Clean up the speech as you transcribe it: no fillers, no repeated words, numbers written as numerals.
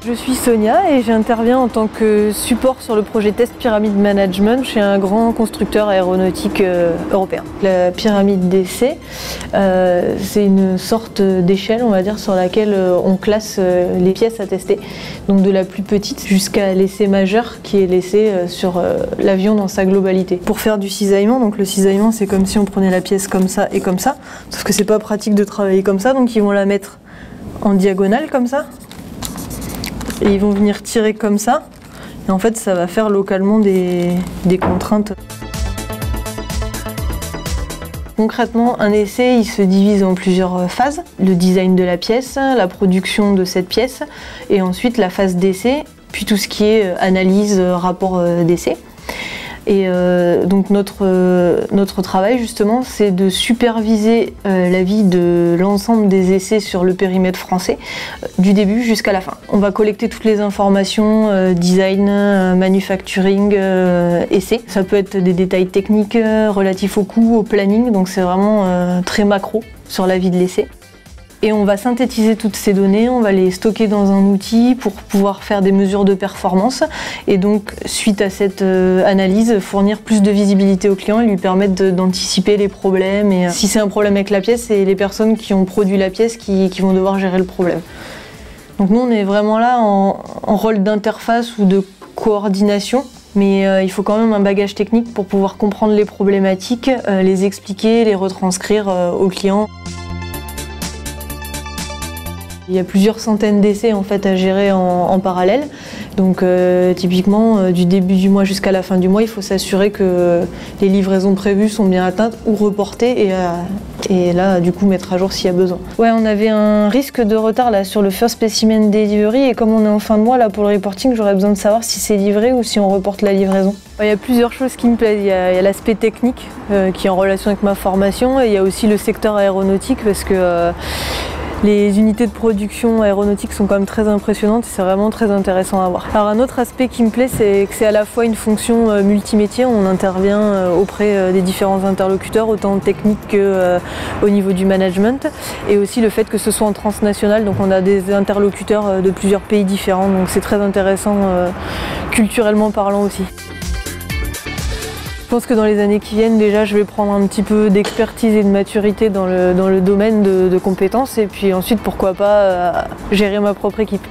Je suis Sonia et j'interviens en tant que support sur le projet Test Pyramide Management chez un grand constructeur aéronautique européen. La pyramide d'essai, c'est une sorte d'échelle, on va dire, sur laquelle on classe les pièces à tester. Donc de la plus petite jusqu'à l'essai majeur qui est l'essai sur l'avion dans sa globalité. Pour faire du cisaillement, donc le cisaillement c'est comme si on prenait la pièce comme ça et comme ça, sauf que c'est pas pratique de travailler comme ça, donc ils vont la mettre en diagonale comme ça. Et ils vont venir tirer comme ça, et en fait ça va faire localement des contraintes. Concrètement, un essai il se divise en plusieurs phases. Le design de la pièce, la production de cette pièce, et ensuite la phase d'essai, puis tout ce qui est analyse, rapport d'essai. Et donc notre travail justement c'est de superviser la vie de l'ensemble des essais sur le périmètre français, du début jusqu'à la fin. On va collecter toutes les informations, design, manufacturing, essais. Ça peut être des détails techniques relatifs au coût, au planning, donc c'est vraiment très macro sur la vie de l'essai. Et on va synthétiser toutes ces données, on va les stocker dans un outil pour pouvoir faire des mesures de performance et donc suite à cette analyse fournir plus de visibilité au client et lui permettre d'anticiper les problèmes. Et si c'est un problème avec la pièce, c'est les personnes qui ont produit la pièce qui vont devoir gérer le problème. Donc nous on est vraiment là en rôle d'interface ou de coordination. Mais il faut quand même un bagage technique pour pouvoir comprendre les problématiques, les expliquer, les retranscrire aux clients. Il y a plusieurs centaines d'essais en fait à gérer en parallèle. Donc typiquement du début du mois jusqu'à la fin du mois, il faut s'assurer que les livraisons prévues sont bien atteintes ou reportées et là du coup mettre à jour s'il y a besoin. Ouais, on avait un risque de retard là sur le first specimen delivery et comme on est en fin de mois là pour le reporting, j'aurais besoin de savoir si c'est livré ou si on reporte la livraison. Il y a plusieurs choses qui me plaisent. Il y a l'aspect technique qui est en relation avec ma formation et il y a aussi le secteur aéronautique parce que les unités de production aéronautique sont quand même très impressionnantes et c'est vraiment très intéressant à voir. Alors un autre aspect qui me plaît, c'est que c'est à la fois une fonction multimétier, on intervient auprès des différents interlocuteurs, autant techniques qu'au niveau du management, et aussi le fait que ce soit en transnational, donc on a des interlocuteurs de plusieurs pays différents, donc c'est très intéressant culturellement parlant aussi. Je pense que dans les années qui viennent, déjà, je vais prendre un petit peu d'expertise et de maturité dans le domaine de compétences et puis ensuite, pourquoi pas, gérer ma propre équipe.